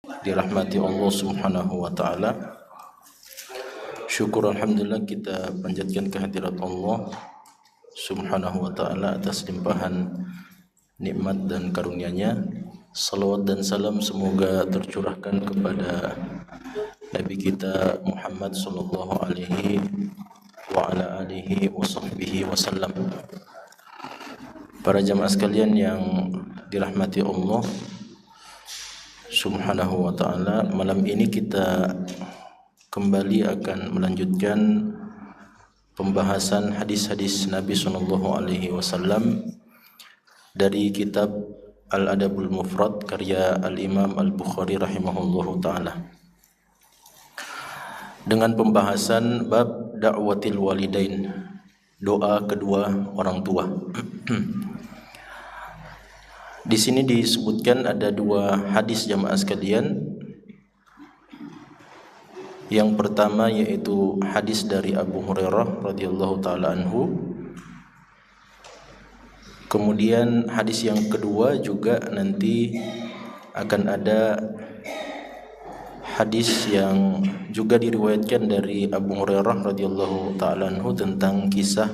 dirahmati Allah Subhanahu wa taala. Syukur alhamdulillah kita panjatkan kehadirat Allah Subhanahu wa taala atas limpahan nikmat dan karunia-Nya. Salawat dan salam semoga tercurahkan kepada Nabi kita Muhammad sallallahu alaihi wa ala alihi wa sahbihi wasallam. Para jamaah sekalian yang dirahmati Allah Subhanahu wa ta'ala, malam ini kita kembali akan melanjutkan pembahasan hadis-hadis Nabi sallallahu alaihi wasallam dari kitab Al-Adabul Mufrad karya Al-Imam Al-Bukhari rahimahullahu ta'ala, dengan pembahasan bab da'watil walidain, doa kedua orang tua. Di sini disebutkan ada dua hadis jamaah sekalian. Yang pertama yaitu hadis dari Abu Hurairah radhiyallahu taala anhu. Kemudian hadis yang kedua juga nanti akan ada hadis yang juga diriwayatkan dari Abu Hurairah radhiyallahu taala anhu tentang kisah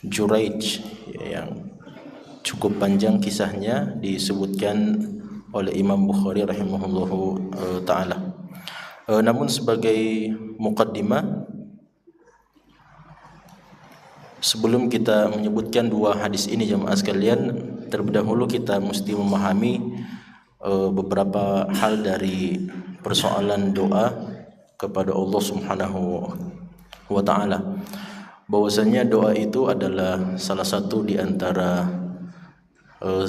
Juraij yang cukup panjang kisahnya, disebutkan oleh Imam Bukhari rahimahullahu taala. Namun sebagai muqaddimah, sebelum kita menyebutkan dua hadis ini jemaah sekalian, terlebih dahulu kita mesti memahami beberapa hal dari persoalan doa kepada Allah Subhanahu wa taala. Bahwasanya doa itu adalah salah satu di antara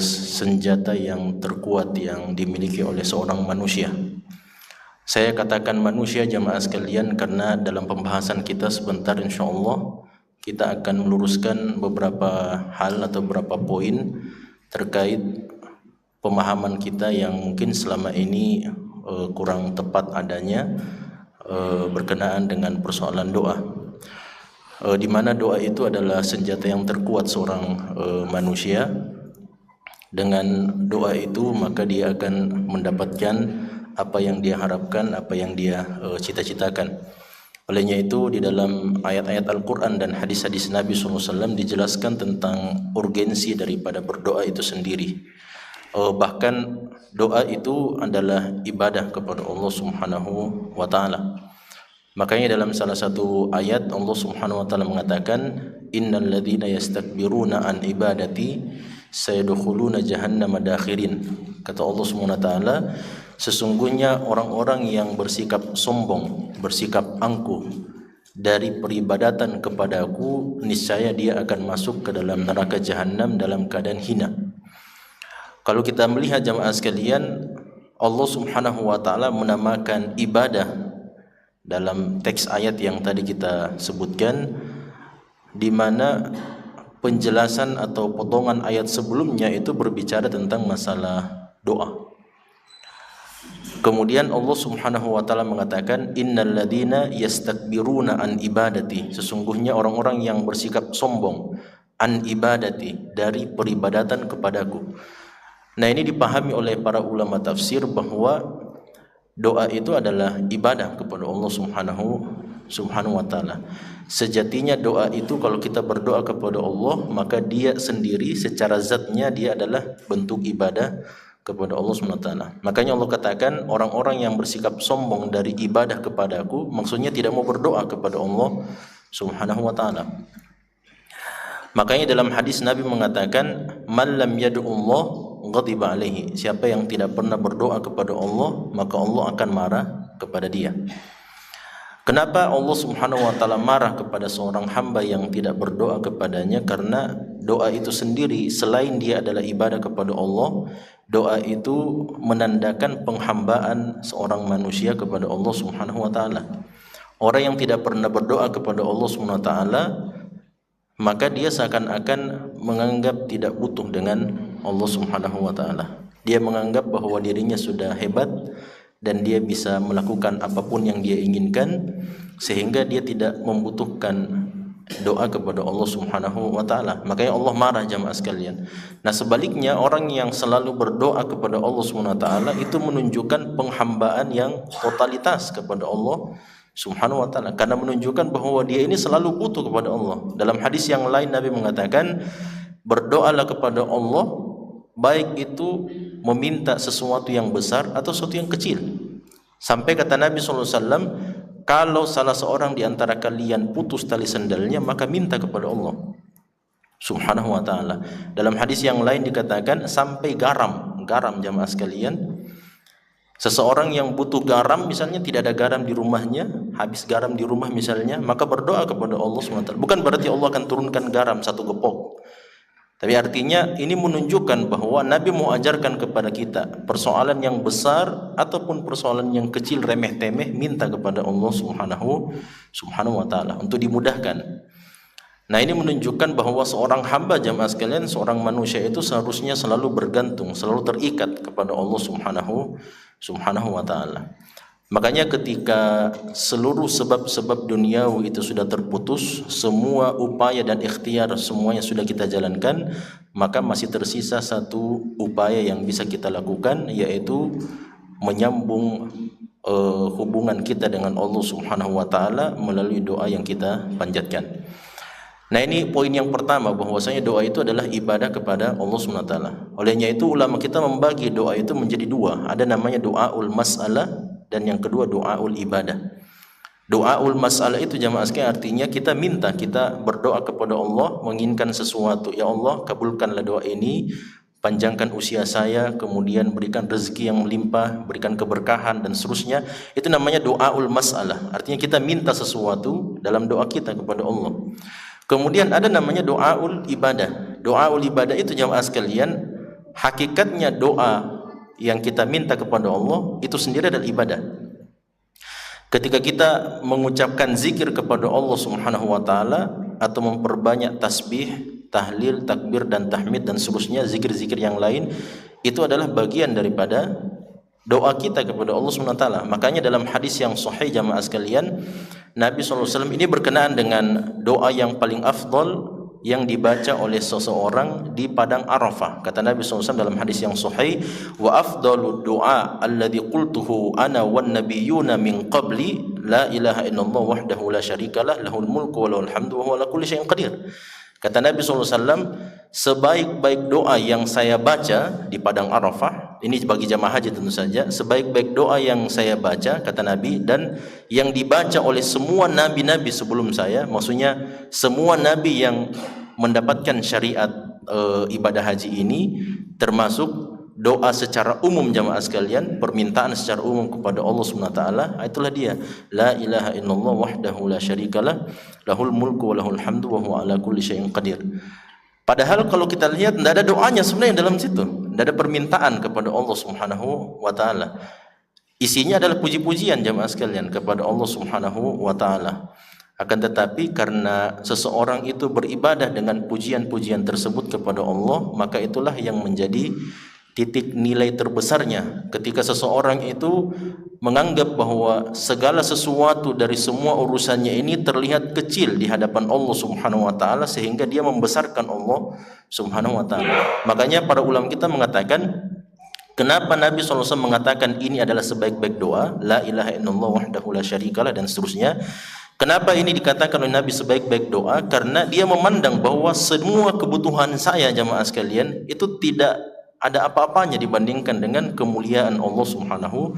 senjata yang terkuat yang dimiliki oleh seorang manusia. Saya katakan manusia jamaah sekalian karena dalam pembahasan kita sebentar insyaallah kita akan meluruskan beberapa hal atau beberapa poin terkait pemahaman kita yang mungkin selama ini kurang tepat adanya berkenaan dengan persoalan doa. Di mana doa itu adalah senjata yang terkuat seorang manusia. Dengan doa itu maka dia akan mendapatkan apa yang dia harapkan, apa yang dia cita-citakan. Olehnya itu di dalam ayat-ayat Al-Quran dan hadis-hadis Nabi SAW dijelaskan tentang urgensi daripada berdoa itu sendiri. Bahkan doa itu adalah ibadah kepada Allah Subhanahu wa ta'ala. Makanya dalam salah satu ayat Allah Subhanahu wa ta'ala mengatakan, innal ladzina yastakbiruna an ibadati sayadkhuluna jahannama dakhirin. Kata Allah Subhanahu wa taala, sesungguhnya orang-orang yang bersikap sombong, bersikap angkuh dari peribadatan kepadaku, niscaya dia akan masuk ke dalam neraka jahanam dalam keadaan hina. Kalau kita melihat jamaah sekalian, Allah Subhanahu wa taala menamakan ibadah dalam teks ayat yang tadi kita sebutkan, di mana penjelasan atau potongan ayat sebelumnya itu berbicara tentang masalah doa. Kemudian Allah Subhanahu wa taala mengatakan, innal ladzina yastakbiruna an ibadati, sesungguhnya orang-orang yang bersikap sombong, an ibadati, dari peribadatan kepadaku. Nah, ini dipahami oleh para ulama tafsir bahwa doa itu adalah ibadah kepada Allah Subhanahu wa taala. Sejatinya doa itu kalau kita berdoa kepada Allah, maka dia sendiri secara zatnya dia adalah bentuk ibadah kepada Allah Subhanahu wa taala. Makanya Allah katakan orang-orang yang bersikap sombong dari ibadah kepadaku, maksudnya tidak mau berdoa kepada Allah Subhanahu wa taala. Makanya dalam hadis Nabi mengatakan, man lam yad'ullah ghadiba alaihi, siapa yang tidak pernah berdoa kepada Allah, maka Allah akan marah kepada dia. Kenapa Allah Subhanahu wa taala marah kepada seorang hamba yang tidak berdoa kepadanya? Karena doa itu sendiri selain dia adalah ibadah kepada Allah, doa itu menandakan penghambaan seorang manusia kepada Allah Subhanahu wa taala. Orang yang tidak pernah berdoa kepada Allah Subhanahu wa taala, maka dia seakan-akan menganggap tidak butuh dengan Allah Subhanahu wa taala. Dia menganggap bahwa dirinya sudah hebat dan dia bisa melakukan apapun yang dia inginkan, sehingga dia tidak membutuhkan doa kepada Allah Subhanahu wa taala. Makanya Allah marah jamaah sekalian. Nah, sebaliknya orang yang selalu berdoa kepada Allah Subhanahu wa taala itu menunjukkan penghambaan yang totalitas kepada Allah Subhanahu wa taala, karena menunjukkan bahwa dia ini selalu butuh kepada Allah. Dalam hadis yang lain Nabi mengatakan, berdoalah kepada Allah baik itu meminta sesuatu yang besar atau sesuatu yang kecil. Sampai kata Nabi SAW, kalau salah seorang di antara kalian putus tali sandalnya, maka minta kepada Allah Subhanahu wa taala. Dalam hadis yang lain dikatakan sampai garam jamaah sekalian. Seseorang yang butuh garam, misalnya tidak ada garam di rumahnya, habis garam di rumah misalnya, maka berdoa kepada Allah Subhanahu wa taala. Bukan berarti Allah akan turunkan garam satu gepok. Tapi artinya ini menunjukkan bahwa Nabi mau ajarkan kepada kita persoalan yang besar ataupun persoalan yang kecil remeh-temeh, minta kepada Allah Subhanahu wa taala untuk dimudahkan. Nah, ini menunjukkan bahwa seorang hamba jamaah sekalian, seorang manusia itu seharusnya selalu bergantung, selalu terikat kepada Allah Subhanahu wa taala. Makanya ketika seluruh sebab-sebab duniawi itu sudah terputus, semua upaya dan ikhtiar semuanya sudah kita jalankan, maka masih tersisa satu upaya yang bisa kita lakukan, yaitu menyambung hubungan kita dengan Allah Subhanahu wa taala melalui doa yang kita panjatkan. Nah, ini poin yang pertama, bahwasanya doa itu adalah ibadah kepada Allah Subhanahu wa taala. Olehnya itu ulama kita membagi doa itu menjadi dua. Ada namanya doaul mas'alah dan yang kedua doaul ibadah. Doaul mas'alah itu jamaah sekalian artinya kita minta, kita berdoa kepada Allah menginginkan sesuatu. Ya Allah, kabulkanlah doa ini, panjangkan usia saya, kemudian berikan rezeki yang melimpah, berikan keberkahan dan seterusnya. Itu namanya doaul mas'alah. Artinya kita minta sesuatu dalam doa kita kepada Allah. Kemudian ada namanya doaul ibadah. Doaul ibadah itu jamaah sekalian, hakikatnya doa yang kita minta kepada Allah itu sendiri adalah ibadah. Ketika kita mengucapkan zikir kepada Allah Subhanahu wa taala atau memperbanyak tasbih, tahlil, takbir dan tahmid dan seterusnya, zikir-zikir yang lain, itu adalah bagian daripada doa kita kepada Allah Subhanahu wa taala. Makanya dalam hadis yang sahih jamaah sekalian, Nabi SAW ini berkenaan dengan doa yang paling afdal yang dibaca oleh seseorang di padang Arafah. Kata Nabi SAW dalam hadis yang sahih, wa afdalu du'a alladhi qultuhu ana wan nabiyyuna min qabli la ilaha illallah wahdahu la syarikalah lahul mulku wa lahul hamdu wa huwa ala kulli syai'in qadir. Kata Nabi SAW, sebaik-baik doa yang saya baca di padang Arafah, ini bagi jamaah haji tentu saja, sebaik-baik doa yang saya baca, kata Nabi, dan yang dibaca oleh semua nabi-nabi sebelum saya, maksudnya semua nabi yang mendapatkan syariat ibadah haji ini, termasuk doa secara umum jamaah sekalian, permintaan secara umum kepada Allah Subhanahu wa taala, itulah dia, la ilaha illallah wahdahu la syarikalah lahul mulku wa lahul hamdu wa huwa ala kulli syai'in qadir. Padahal kalau kita lihat tidak ada doanya sebenarnya dalam situ, tidak ada permintaan kepada Allah Subhanahu wa taala. Isinya adalah puji-pujian jamaah sekalian kepada Allah Subhanahu wa taala. Akan tetapi karena seseorang itu beribadah dengan pujian-pujian tersebut kepada Allah, maka itulah yang menjadi titik nilai terbesarnya ketika seseorang itu menganggap bahwa segala sesuatu dari semua urusannya ini terlihat kecil di hadapan Allah Subhanahu wa taala, sehingga dia membesarkan Allah Subhanahu wa taala. Makanya para ulama kita mengatakan, kenapa Nabi SAW mengatakan ini adalah sebaik-baik doa, la ilaha illallah wahdahu la syarikalah dan seterusnya. Kenapa ini dikatakan oleh Nabi sebaik-baik doa? Karena dia memandang bahwa semua kebutuhan saya jamaah sekalian itu tidak ada apa-apanya dibandingkan dengan kemuliaan Allah Subhanahu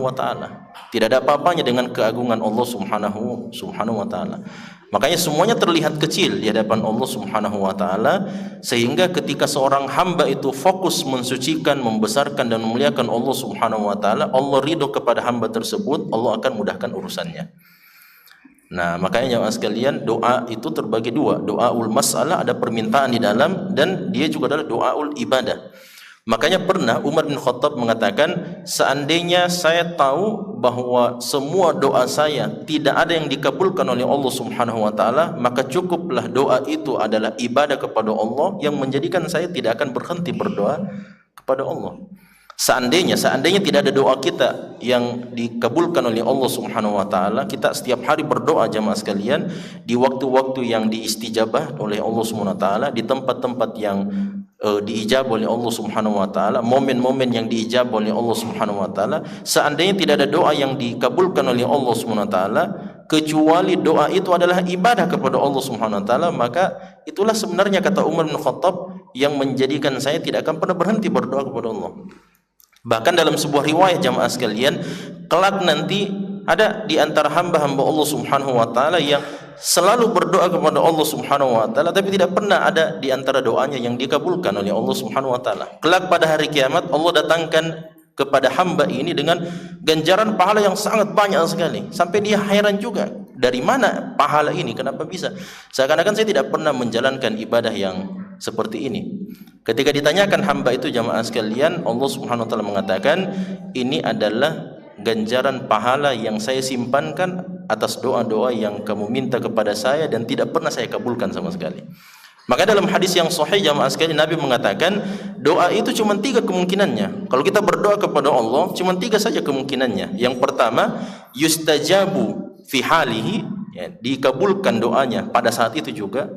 wa taala. Tidak ada apa-apanya dengan keagungan Allah Subhanahu wa taala. Makanya semuanya terlihat kecil di hadapan Allah Subhanahu wa taala, sehingga ketika seorang hamba itu fokus mensucikan, membesarkan dan memuliakan Allah Subhanahu wa taala, Allah ridho kepada hamba tersebut, Allah akan mudahkan urusannya. Nah, makanya jemaah sekalian, doa itu terbagi dua. Doaul mas'alah, ada permintaan di dalam, dan dia juga adalah doaul ibadah. Makanya pernah Umar bin Khattab mengatakan, seandainya saya tahu bahwa semua doa saya tidak ada yang dikabulkan oleh Allah Subhanahu wa taala, maka cukuplah doa itu adalah ibadah kepada Allah yang menjadikan saya tidak akan berhenti berdoa kepada Allah. Seandainya tidak ada doa kita yang dikabulkan oleh Allah Subhanahu wa taala, kita setiap hari berdoa jamaah sekalian di waktu-waktu yang diistijabah oleh Allah Subhanahu wa taala, di tempat-tempat yang diijabah oleh Allah Subhanahu wa taala, momen-momen yang diijabah oleh Allah Subhanahu wa taala, seandainya tidak ada doa yang dikabulkan oleh Allah Subhanahu wa taala kecuali doa itu adalah ibadah kepada Allah Subhanahu wa taala, maka itulah sebenarnya kata Umar bin Khattab yang menjadikan saya tidak akan pernah berhenti berdoa kepada Allah. Bahkan dalam sebuah riwayat jamaah sekalian, kelak nanti ada di antara hamba-hamba Allah Subhanahu wa taala yang selalu berdoa kepada Allah Subhanahu wa taala tapi tidak pernah ada di antara doanya yang dikabulkan oleh Allah Subhanahu wa taala. Kelak pada hari kiamat Allah datangkan kepada hamba ini dengan ganjaran pahala yang sangat banyak sekali, sampai dia heran juga, dari mana pahala ini, kenapa bisa? Seakan-akan saya tidak pernah menjalankan ibadah yang seperti ini. Ketika ditanyakan hamba itu jamaah sekalian, Allah Subhanahu wa taala mengatakan, ini adalah ganjaran pahala yang saya simpankan atas doa-doa yang kamu minta kepada saya dan tidak pernah saya kabulkan sama sekali. Maka dalam hadis yang sahih jamaah sekalian, Nabi mengatakan doa itu cuma 3 kemungkinannya. Kalau kita berdoa kepada Allah cuma 3 saja kemungkinannya. Yang pertama, yustajabu fi halihi, ya, dikabulkan doanya pada saat itu juga.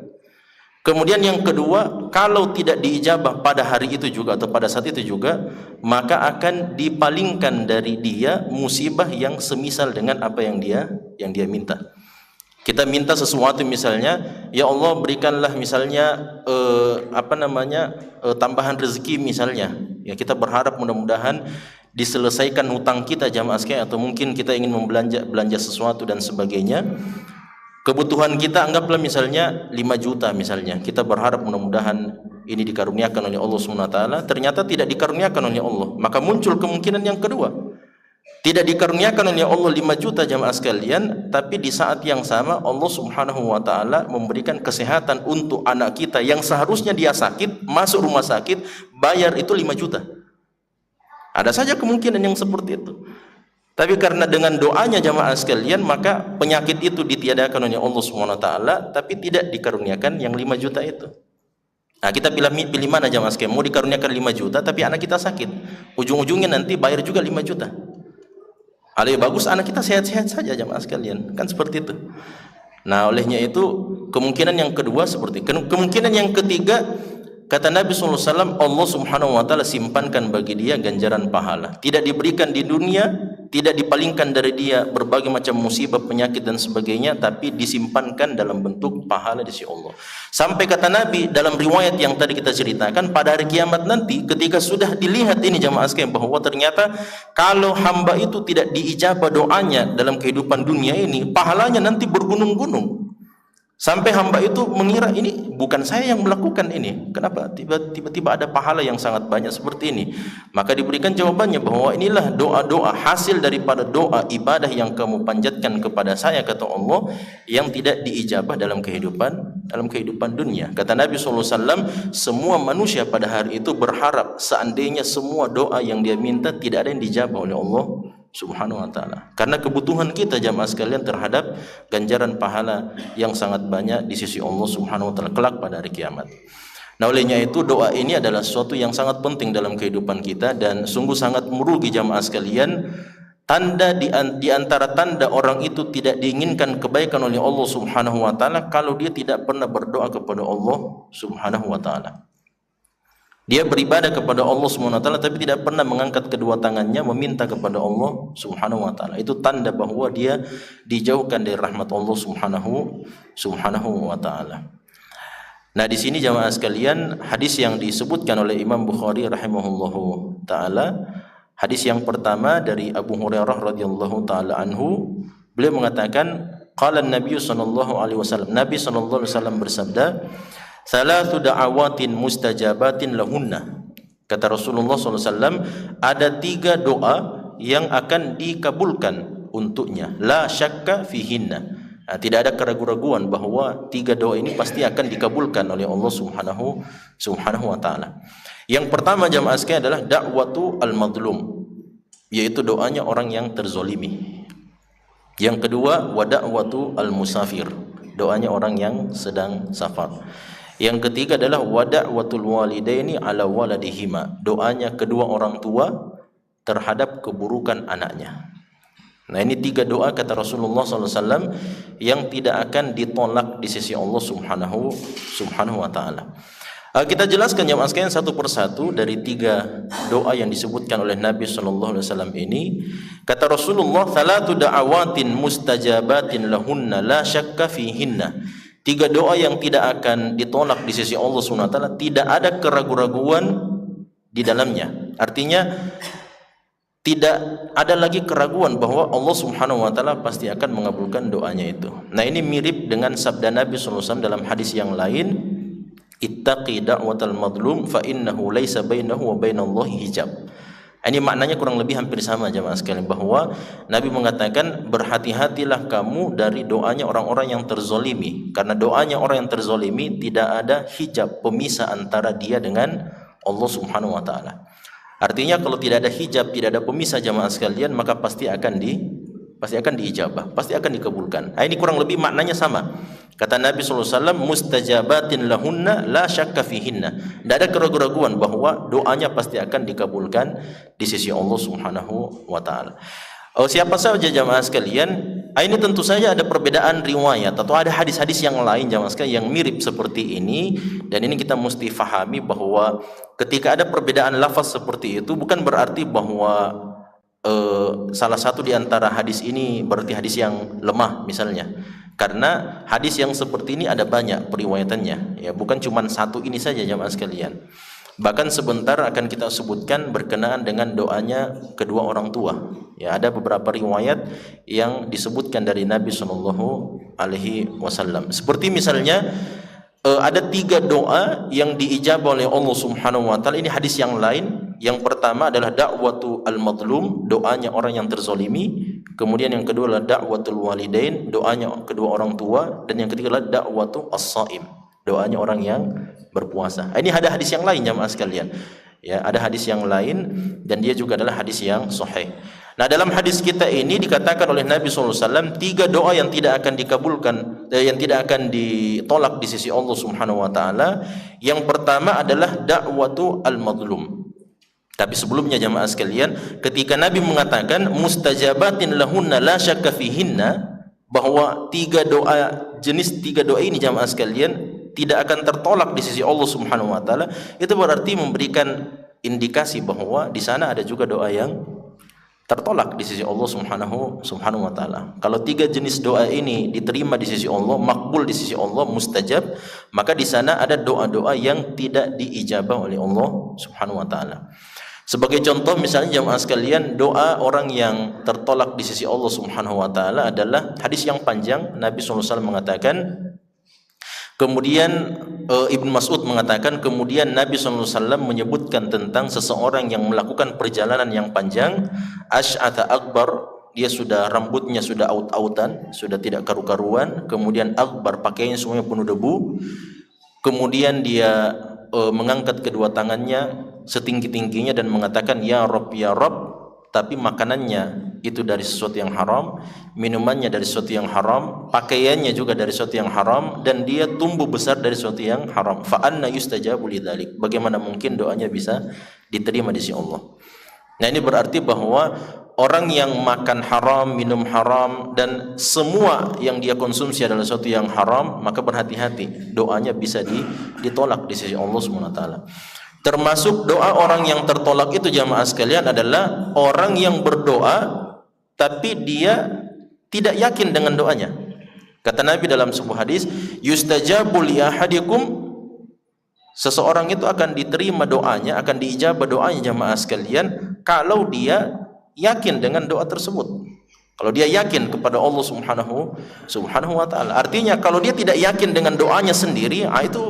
Kemudian yang kedua, kalau tidak diijabah pada hari itu juga atau pada saat itu juga, maka akan dipalingkan dari dia musibah yang semisal dengan apa yang dia minta. Kita minta sesuatu misalnya, ya Allah berikanlah misalnya tambahan rezeki misalnya. Ya, kita berharap mudah-mudahan diselesaikan hutang kita jamaah sekalian, atau mungkin kita ingin belanja sesuatu dan sebagainya. Kebutuhan kita anggaplah misalnya 5 juta misalnya. Kita berharap mudah-mudahan ini dikaruniakan oleh Allah Subhanahu wa taala, ternyata tidak dikaruniakan oleh Allah. Maka muncul kemungkinan yang kedua. Tidak dikaruniakan oleh Allah 5 juta jamaah sekalian, tapi di saat yang sama Allah Subhanahu wa taala memberikan kesehatan untuk anak kita yang seharusnya dia sakit, masuk rumah sakit, bayar itu 5 juta. Ada saja kemungkinan yang seperti itu. Tapi karena dengan doanya jamaah sekalian, maka penyakit itu ditiadakan oleh Allah Subhanahu wa taala, tapi tidak dikaruniakan yang 5 juta itu. Nah, kita pilih mana jamaah sekalian? Mau dikaruniakan 5 juta tapi anak kita sakit. Ujung-ujungnya nanti bayar juga 5 juta. Lebih bagus anak kita sehat-sehat saja jamaah sekalian. Kan seperti itu. Nah, olehnya itu kemungkinan yang kedua seperti itu. Kemungkinan yang ketiga, kata Nabi SAW, Allah Subhanahu wa taala simpankan bagi dia ganjaran pahala. Tidak diberikan di dunia, tidak dipalingkan dari dia berbagai macam musibah, penyakit dan sebagainya, tapi disimpankan dalam bentuk pahala di sisi Allah. Sampai kata Nabi dalam riwayat yang tadi kita ceritakan, pada hari kiamat nanti ketika sudah dilihat ini jamaah sekalian bahwa ternyata kalau hamba itu tidak diijabah doanya dalam kehidupan dunia ini, pahalanya nanti bergunung-gunung. Sampai hamba itu mengira ini bukan saya yang melakukan ini. Kenapa tiba-tiba ada pahala yang sangat banyak seperti ini? Maka diberikan jawabannya bahwa inilah doa-doa hasil daripada doa ibadah yang kamu panjatkan kepada saya, kata Allah, yang tidak diijabah dalam kehidupan dunia. Kata Nabi SAW, semua manusia pada hari itu berharap seandainya semua doa yang dia minta tidak ada yang dijabah oleh Allah Subhanahu wa taala. Karena kebutuhan kita jamaah sekalian terhadap ganjaran pahala yang sangat banyak di sisi Allah Subhanahu wa taala kelak pada hari kiamat. Nah, olehnya itu doa ini adalah sesuatu yang sangat penting dalam kehidupan kita dan sungguh sangat merugi jamaah sekalian. Tanda di antara tanda orang itu tidak diinginkan kebaikan oleh Allah Subhanahu wa taala kalau dia tidak pernah berdoa kepada Allah Subhanahu wa taala. Dia beribadah kepada Allah Subhanahu wa taala tapi tidak pernah mengangkat kedua tangannya meminta kepada Allah Subhanahu wa taala. Itu tanda bahwa dia dijauhkan dari rahmat Allah Subhanahu wa taala. Nah, di sini jamaah sekalian, hadis yang disebutkan oleh Imam Bukhari rahimahullahu taala, hadis yang pertama dari Abu Hurairah radhiyallahu taala anhu, beliau mengatakan qala an-nabiy sallallahu alaihi wasallam, Nabi sallallahu alaihi wasallam bersabda, "Thalathu da'awatin mustajabatin lahunna." Kata Rasulullah SAW, ada 3 doa yang akan dikabulkan untuknya. La syakka fihinna. Nah, tidak ada keraguan-raguan bahwa 3 doa ini pasti akan dikabulkan oleh Allah Subhanahu wa taala. Yang pertama jamaah sekalian adalah da'watu al-madlum, yaitu doanya orang yang terzolimi. Yang kedua, wa da'watu al-musafir, doanya orang yang sedang safar. Yang ketiga adalah wa da'watul walidaini ala waladihima, doanya kedua orang tua terhadap keburukan anaknya. Nah, ini 3 doa kata Rasulullah SAW yang tidak akan ditolak di sisi Allah Subhanahu wa taala. Kita jelaskan jemaah sekalian satu persatu dari 3 doa yang disebutkan oleh Nabi SAW ini. Kata Rasulullah, "Thalathu da'awatin mustajabatin lahunna la syakka fihinna." 3 doa yang tidak akan ditolak di sisi Allah Subhanahu wa taala, tidak ada keraguan-raguan di dalamnya. Artinya tidak ada lagi keraguan bahwa Allah Subhanahu wa taala pasti akan mengabulkan doanya itu. Nah, ini mirip dengan sabda Nabi SAW dalam hadis yang lain, "Ittaqi da'watal madlum fa innahu laisa bainahu wa bainallahi hijab." Ini maknanya kurang lebih hampir sama jemaah sekalian, bahwa Nabi mengatakan berhati-hatilah kamu dari doanya orang-orang yang terzolimi, karena doanya orang yang terzolimi tidak ada hijab pemisah antara dia dengan Allah Subhanahu wa taala. Artinya kalau tidak ada hijab, tidak ada pemisah jamaah sekalian, maka pasti akan diijabah, pasti akan dikabulkan. Nah, ini kurang lebih maknanya sama. Kata Nabi SAW, mustajabatin lahunna la syakka fihinna. Tidak ada keraguan-raguan bahwa doanya pasti akan dikabulkan di sisi Allah Subhanahu wa taala. Siapa saja jamaah sekalian, ini tentu saja ada perbedaan riwayat atau ada hadis-hadis yang lain jamaah sekalian yang mirip seperti ini, dan ini kita mesti fahami bahwa ketika ada perbedaan lafaz seperti itu bukan berarti bahwa salah satu di antara hadis ini berarti hadis yang lemah misalnya. Karena hadis yang seperti ini ada banyak periwayatannya, ya, bukan cuma satu ini saja jamaah sekalian. Bahkan sebentar akan kita sebutkan berkenaan dengan doanya kedua orang tua. Ya, ada beberapa riwayat yang disebutkan dari Nabi SAW. Seperti misalnya ada 3 doa yang diijabah oleh Allah Subhanahu wa taala. Ini hadis yang lain. Yang pertama adalah da'watu al-madlum, doanya orang yang terzolimi. Kemudian yang kedua adalah da'watul walidain, doanya kedua orang tua. Dan yang ketiga adalah da'watu as-saim, doanya orang yang berpuasa. Ini ada hadis yang lain jamaah sekalian. Ya, ada hadis yang lain dan dia juga adalah hadis yang sahih. Nah, dalam hadis kita ini dikatakan oleh Nabi SAW 3 doa yang tidak akan dikabulkan, yang tidak akan ditolak di sisi Allah Subhanahu wa taala. Yang pertama adalah da'watu al-madlum. Tapi sebelumnya jamaah sekalian, ketika Nabi mengatakan mustajabatin lahunna la syakka fihinna, bahwa 3 doa, jenis 3 doa ini jamaah sekalian tidak akan tertolak di sisi Allah Subhanahu wa taala, itu berarti memberikan indikasi bahwa di sana ada juga doa yang tertolak di sisi Allah Subhanahu wa taala. Kalau 3 jenis doa ini diterima di sisi Allah, makbul di sisi Allah, mustajab, maka di sana ada doa-doa yang tidak diijabah oleh Allah Subhanahu wa taala. Sebagai contoh misalnya jamaah sekalian, doa orang yang tertolak di sisi Allah Subhanahu wa taala adalah hadis yang panjang. Nabi SAW mengatakan, kemudian Ibnu Mas'ud mengatakan, kemudian Nabi SAW menyebutkan tentang seseorang yang melakukan perjalanan yang panjang, asy'atha akbar, dia sudah rambutnya sudah aut-autan, sudah tidak karu-karuan, kemudian akbar, pakaiannya semuanya penuh debu, kemudian dia mengangkat kedua tangannya setinggi-tingginya dan mengatakan ya Rabb ya Rabb, tapi makanannya itu dari sesuatu yang haram, minumannya dari sesuatu yang haram, pakaiannya juga dari sesuatu yang haram, dan dia tumbuh besar dari sesuatu yang haram. Fa anna yustajabu lidzalik, bagaimana mungkin doanya bisa diterima di sisi Allah. Nah, ini berarti bahwa orang yang makan haram, minum haram, dan semua yang dia konsumsi adalah sesuatu yang haram, maka berhati-hati, doanya bisa ditolak di sisi Allah SWT. Termasuk doa orang yang tertolak itu jamaah sekalian adalah orang yang berdoa tapi dia tidak yakin dengan doanya. Kata Nabi dalam sebuah hadis, yustajabu li ahadikum, seseorang itu akan diterima doanya, akan diijabah doanya jamaah sekalian kalau dia yakin dengan doa tersebut. Kalau dia yakin kepada Allah Subhanahu wa taala. Artinya kalau dia tidak yakin dengan doanya sendiri, itu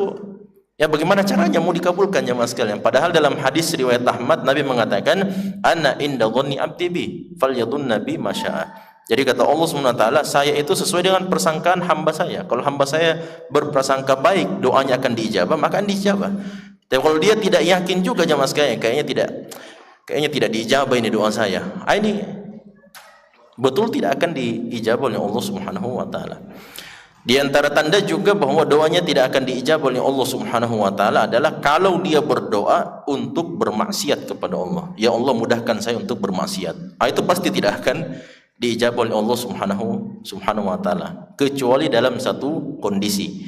ya bagaimana caranya mau dikabulkan jemaah sekalian? Padahal dalam hadis riwayat Ahmad, Nabi mengatakan, ana inda dhanni abdi bi falyadhun nabi masya'a. Jadi kata Allah SWT, saya itu sesuai dengan persangkaan hamba saya. Kalau hamba saya berprasangka baik, doanya akan diijabah, maka akan diijabah. Tapi kalau dia tidak yakin juga jemaah sekalian, kayaknya tidak diijabah ini doa saya, ini betul tidak akan diijabah oleh Allah Subhanahu wa taala. Di antara tanda juga bahwa doanya tidak akan diijabah oleh Allah Subhanahu wa taala adalah kalau dia berdoa untuk bermaksiat kepada Allah. Ya Allah, mudahkan saya untuk bermaksiat. Itu pasti tidak akan diijabah oleh Allah Subhanahu wa taala, kecuali dalam satu kondisi.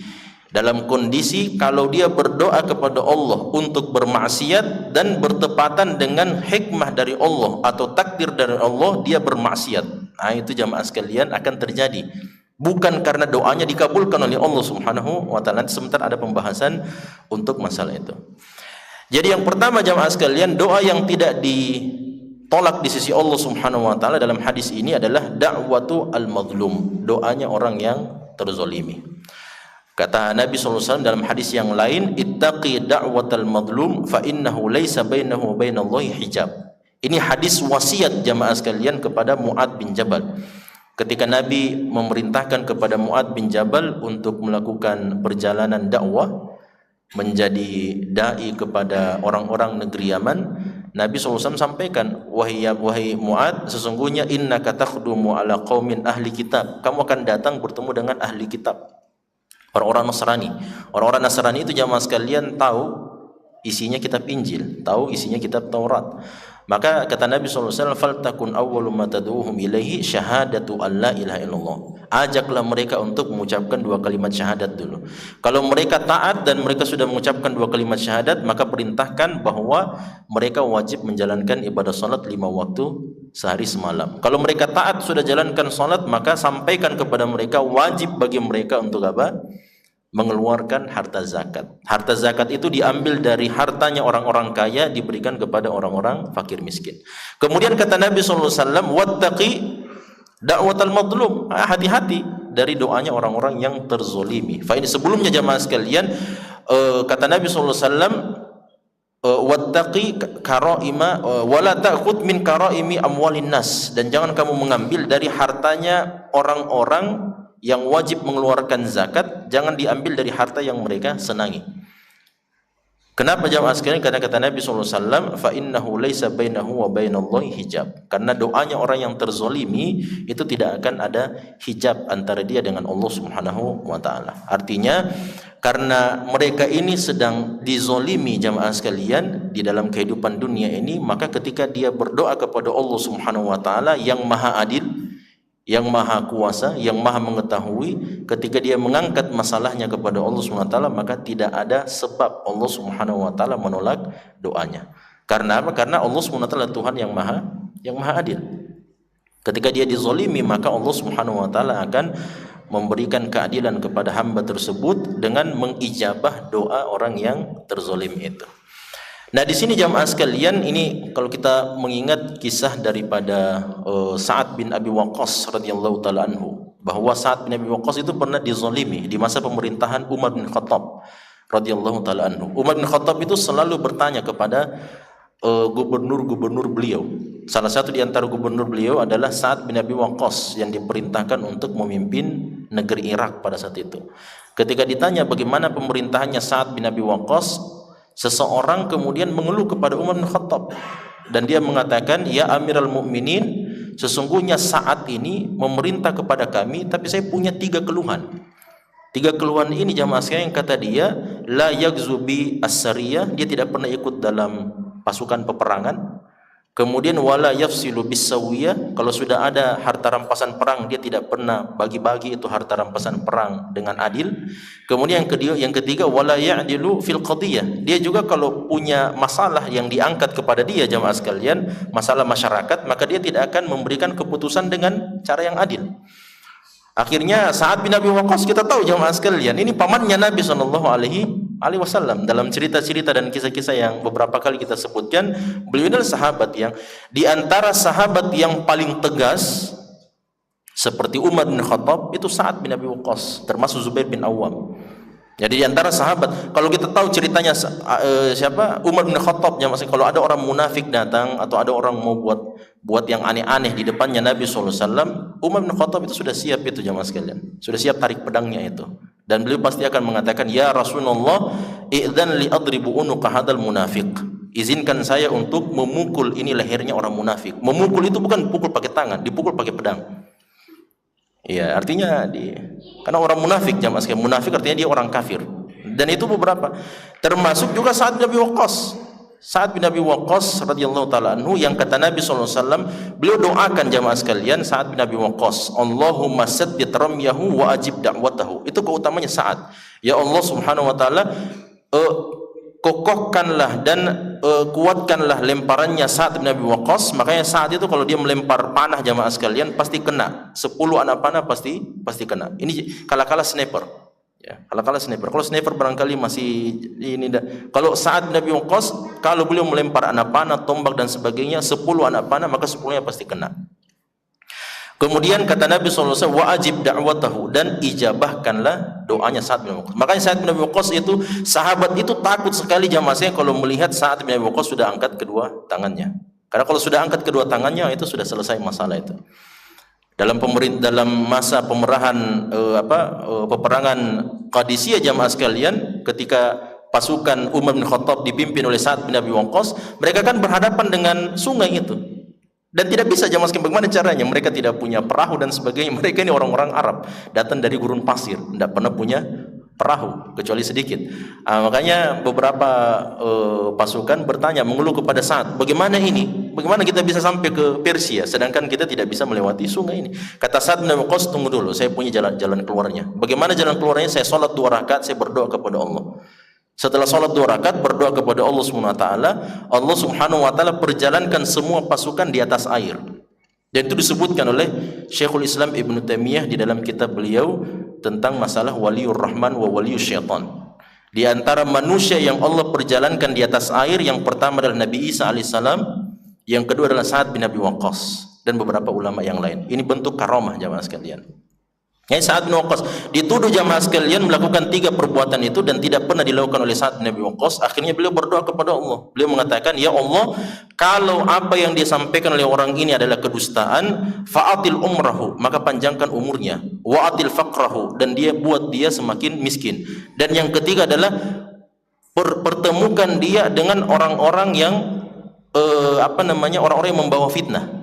Dalam kondisi kalau dia berdoa kepada Allah untuk bermaksiat dan bertepatan dengan hikmah dari Allah atau takdir dari Allah, dia bermaksiat. Itu jamaah sekalian akan terjadi. Bukan karena doanya dikabulkan oleh Allah Subhanahu wa taala. Sebentar ada pembahasan untuk masalah itu. Jadi yang pertama jamaah sekalian, doa yang tidak ditolak di sisi Allah Subhanahu wa taala dalam hadis ini adalah da'watu al-mazlum, doanya orang yang terzalimi. Kata Nabi SAW dalam hadis yang lain, ittaqi da'watal mazlum fa innahu laisa bainahu wa bainallahi hijab. Ini hadis wasiat jamaah sekalian kepada Mu'adz bin Jabal. Ketika Nabi memerintahkan kepada Mu'adz bin Jabal untuk melakukan perjalanan dakwah menjadi dai kepada orang-orang negeri Yaman, Nabi SAW sampaikan, wahai Mu'adz, sesungguhnya innaka takhdumu ala qaumin ahli kitab, kamu akan datang bertemu dengan ahli kitab, orang-orang Nasrani. Orang-orang Nasrani itu jamaah sekalian tahu isinya kitab Injil, tahu isinya kitab Taurat. Maka kata Nabi SAW, faltakun awwalu ma tad'uhum ilaihi syahadatu an la ilaha illallah. Ajaklah mereka untuk mengucapkan 2 kalimat syahadat dulu. Kalau mereka taat dan mereka sudah mengucapkan 2 kalimat syahadat, maka perintahkan bahwa mereka wajib menjalankan ibadah salat 5 waktu sehari semalam. Kalau mereka taat sudah jalankan salat, maka sampaikan kepada mereka wajib bagi mereka untuk apa? Mengeluarkan harta zakat. Harta zakat itu diambil dari hartanya orang-orang kaya, diberikan kepada orang-orang fakir miskin. Kemudian kata Nabi SAW, wattaqi da'watal madlum, hati-hati dari doanya orang-orang yang terzolimi. Ini sebelumnya jamaah sekalian, kata Nabi SAW, wattaqi karaima wala ta'khud min karaimi amwalin nas, dan jangan kamu mengambil dari hartanya orang-orang yang wajib mengeluarkan zakat, jangan diambil dari harta yang mereka senangi. Kenapa jamaah sekalian? Karena kata Nabi SAW, fa innahu laisa bainahu wa bainallahi hijab. Karena doanya orang yang terzolimi itu tidak akan ada hijab antara dia dengan Allah Subhanahu wa taala. Artinya karena mereka ini sedang dizolimi jamaah sekalian di dalam kehidupan dunia ini, maka ketika dia berdoa kepada Allah Subhanahu wa taala yang Maha Adil, yang Maha Kuasa, yang Maha Mengetahui, ketika dia mengangkat masalahnya kepada Allah Subhanahu wa taala, maka tidak ada sebab Allah Subhanahu wa taala menolak doanya. Karena apa? Karena Allah Subhanahu wa taala Tuhan yang Maha Adil. Ketika dia dizolimi, maka Allah Subhanahu wa taala akan memberikan keadilan kepada hamba tersebut dengan mengijabah doa orang yang terzolim itu. Nah, di sini jamaah sekalian, ini kalau kita mengingat kisah daripada Sa'ad bin Abi Waqqas radhiyallahu taala anhu, bahwa Sa'ad bin Abi Waqqas itu pernah dizalimi di masa pemerintahan Umar bin Khattab radhiyallahu taala anhu. Umar bin Khattab itu selalu bertanya kepada gubernur-gubernur beliau. Salah satu di antara gubernur beliau adalah Sa'ad bin Abi Waqqas yang diperintahkan untuk memimpin negeri Irak pada saat itu. Ketika ditanya bagaimana pemerintahannya Sa'ad bin Abi Waqqas, seseorang kemudian mengeluh kepada Umar bin Khattab dan dia mengatakan, ya Amirul Mukminin, sesungguhnya saat ini memerintah kepada kami, tapi saya punya 3 keluhan. 3 keluhan ini jamaah sekalian, kata dia, la yaghzubi as-sariyah, dia tidak pernah ikut dalam pasukan peperangan. Kemudian wala yafsilu bisawiyah, kalau sudah ada harta rampasan perang dia tidak pernah bagi-bagi itu harta rampasan perang dengan adil. Kemudian yang ketiga wala ya'dilu fil qadiyah, dia juga kalau punya masalah yang diangkat kepada dia jamaah sekalian, masalah masyarakat, maka dia tidak akan memberikan keputusan dengan cara yang adil. Akhirnya Sa'ad bin Abi Waqqas, kita tahu jamaah sekalian, ini pamannya Nabi SAW. Dalam cerita-cerita dan kisah-kisah yang beberapa kali kita sebutkan, beliau adalah sahabat yang di antara sahabat yang paling tegas seperti Umar bin Khattab itu Sa'ad bin Abi Waqqas, termasuk Zubair bin Awwam. Jadi di antara sahabat, kalau kita tahu ceritanya siapa Umar bin Khattab, kalau ada orang munafik datang atau ada orang mau buat yang aneh-aneh di depannya Nabi SAW, Umar bin Khattab itu sudah siap itu jamaah sekalian, sudah siap tarik pedangnya itu, dan beliau pasti akan mengatakan, ya Rasulullah, i'dzan li adribu unuqa hadzal munafiq, izinkan saya untuk memukul ini lehernya orang munafik. Memukul itu bukan pukul pakai tangan, dipukul pakai pedang. Ya, artinya karena orang munafik jamaah sekalian, munafik artinya dia orang kafir. Dan itu beberapa. Termasuk juga Sa'ad bin Abi Waqqas. Sa'ad bin Abi Waqqas radhiyallahu taala anhu yang kata Nabi sallallahu alaihi wasallam, beliau doakan jamaah sekalian Sa'ad bin Abi Waqqas, Allahumma saddid ramyahu wa ajib da'watahu. Itu keutamanya Sa'ad. Ya Allah Subhanahu wa taala, kokohkanlah dan kuatkanlah lemparannya Sa'ad bin Abi Waqqas. Makanya saat itu kalau dia melempar panah jamaah sekalian pasti kena. 10 anak panah pasti kena. Ini kala-kala sniper. Ya, kala-kala sniper. Kalau sniper barangkali masih ini dah. Kalau Sa'ad bin Abi Waqqas kalau beliau melempar anak panah, tombak dan sebagainya 10 anak panah maka 10-nya pasti kena. Kemudian kata Nabi SAW, wa ajib da'watahu, dan ijabahkanlah doanya Sa'ad bin Abi Waqqas. Makanya Sa'ad bin Abi Waqqas itu, sahabat itu takut sekali jamaahnya kalau melihat Sa'ad bin Abi Waqqas sudah angkat kedua tangannya. Karena kalau sudah angkat kedua tangannya itu sudah selesai masalah itu. Dalam masa pemerahan peperangan Qadisiyah jamaah sekalian, ketika pasukan Umar bin Khattab dipimpin oleh Sa'ad bin Abi Waqqas, mereka kan berhadapan dengan sungai itu. Dan tidak bisa jamaah sekalian, bagaimana caranya? Mereka tidak punya perahu dan sebagainya. Mereka ini orang-orang Arab, datang dari gurun pasir, tidak pernah punya perahu kecuali sedikit. Makanya beberapa pasukan bertanya, mengeluh kepada Sa'ad, bagaimana ini? Bagaimana kita bisa sampai ke Persia sedangkan kita tidak bisa melewati sungai ini? Kata Sa'ad bin Abi Waqqas, tunggu dulu, saya punya jalan keluarnya. Bagaimana jalan keluarnya? Saya sholat 2 rakaat, saya berdoa kepada Allah. Setelah sholat 2 rakaat berdoa kepada Allah Subhanahu wa taala, Allah Subhanahu wa taala perjalankan semua pasukan di atas air. Dan itu disebutkan oleh Syekhul Islam Ibnu Taimiyah di dalam kitab beliau tentang masalah waliur rahman wa walius syaitan. Di antara manusia yang Allah perjalankan di atas air, yang pertama adalah Nabi Isa alaihissalam, yang kedua adalah Sa'ad bin Abi Waqqas, dan beberapa ulama yang lain. Ini bentuk karamah jamaah sekalian. Sa'ad bin Waqqas dituduh jamaah sekalian melakukan 3 perbuatan itu dan tidak pernah dilakukan oleh Sa'ad bin Abi Waqqas. Akhirnya beliau berdoa kepada Allah. Beliau mengatakan, ya Allah, kalau apa yang disampaikan oleh orang ini adalah kedustaan, fa'atil umrahu, maka panjangkan umurnya, wa'atil faqrahu, dan buat dia semakin miskin. Dan yang ketiga adalah pertemukan dia dengan orang-orang yang orang-orang yang membawa fitnah.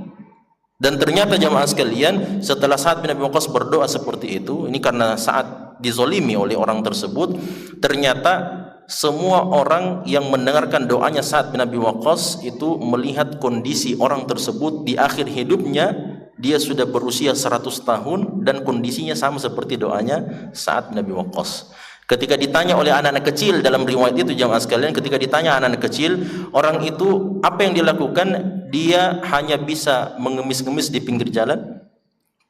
Dan ternyata jamaah sekalian, setelah Sa'ad bin Abi Waqqas berdoa seperti itu, ini karena Sa'ad dizolimi oleh orang tersebut, ternyata semua orang yang mendengarkan doanya Sa'ad bin Abi Waqqas itu melihat kondisi orang tersebut di akhir hidupnya, dia sudah berusia 100 tahun dan kondisinya sama seperti doanya Sa'ad bin Abi Waqqas. Ketika ditanya oleh anak-anak kecil, dalam riwayat itu jamaah sekalian, ketika ditanya anak-anak kecil, orang itu apa yang dilakukan? Dia hanya bisa mengemis-ngemis di pinggir jalan.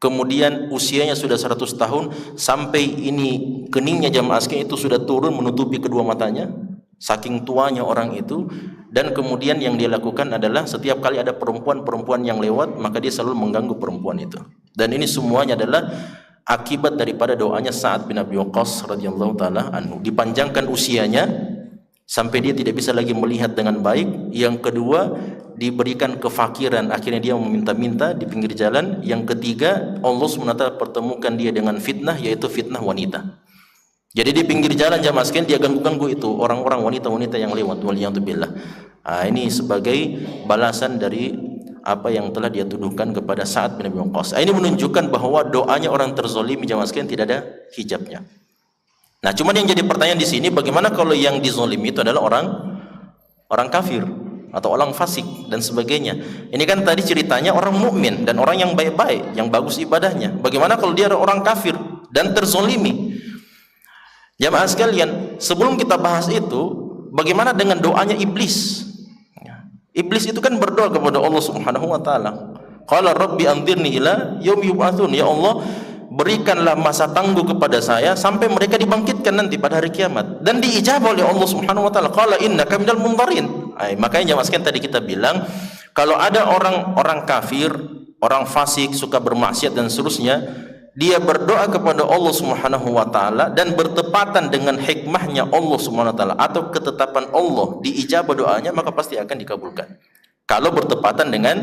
Kemudian usianya sudah 100 tahun, sampai ini keningnya jamaah sekalian itu sudah turun menutupi kedua matanya, saking tuanya orang itu. Dan kemudian yang dia lakukan adalah setiap kali ada perempuan-perempuan yang lewat, maka dia selalu mengganggu perempuan itu. Dan ini semuanya adalah akibat daripada doanya Sa'ad bin Abi Waqqas radhiyallahu taala anhu. Dipanjangkan usianya sampai dia tidak bisa lagi melihat dengan baik. Yang kedua, diberikan kefakiran, akhirnya dia meminta-minta di pinggir jalan. Yang ketiga, Allah SWT pertemukan dia dengan fitnah, yaitu fitnah wanita. Jadi di pinggir jalan jamaah sekalian dia ganggu-ganggu itu orang-orang wanita-wanita yang lewat, waliyadzubillah. Ini sebagai balasan dari apa yang telah dia tuduhkan kepada Sa'ad bin Abi Waqqas. Ini menunjukkan bahwa doanya orang terzolimi jamaah sekalian tidak ada hijabnya. Nah, cuman yang jadi pertanyaan di sini, bagaimana kalau yang dizolimi itu adalah orang kafir atau orang fasik dan sebagainya? Ini kan tadi ceritanya orang mukmin dan orang yang baik-baik, yang bagus ibadahnya. Bagaimana kalau dia orang kafir dan terzolimi? Jamaah sekalian, sebelum kita bahas itu, bagaimana dengan doanya iblis? Iblis itu kan berdoa kepada Allah Subhanahu wa taala. Qala rabbi anzirni ila yaumi yub'atsun. Ya Allah, berikanlah masa tangguh kepada saya sampai mereka dibangkitkan nanti pada hari kiamat. Dan diijabah oleh Allah Subhanahu wa taala, qala innaka minal munzarin. Makanya jamaah sekalian tadi kita bilang, kalau ada orang kafir, orang fasik, suka bermaksiat dan seterusnya, dia berdoa kepada Allah Subhanahu wa taala dan bertepatan dengan hikmahnya Allah Subhanahu wa taala atau ketetapan Allah, diijabah doanya, maka pasti akan dikabulkan. Kalau bertepatan dengan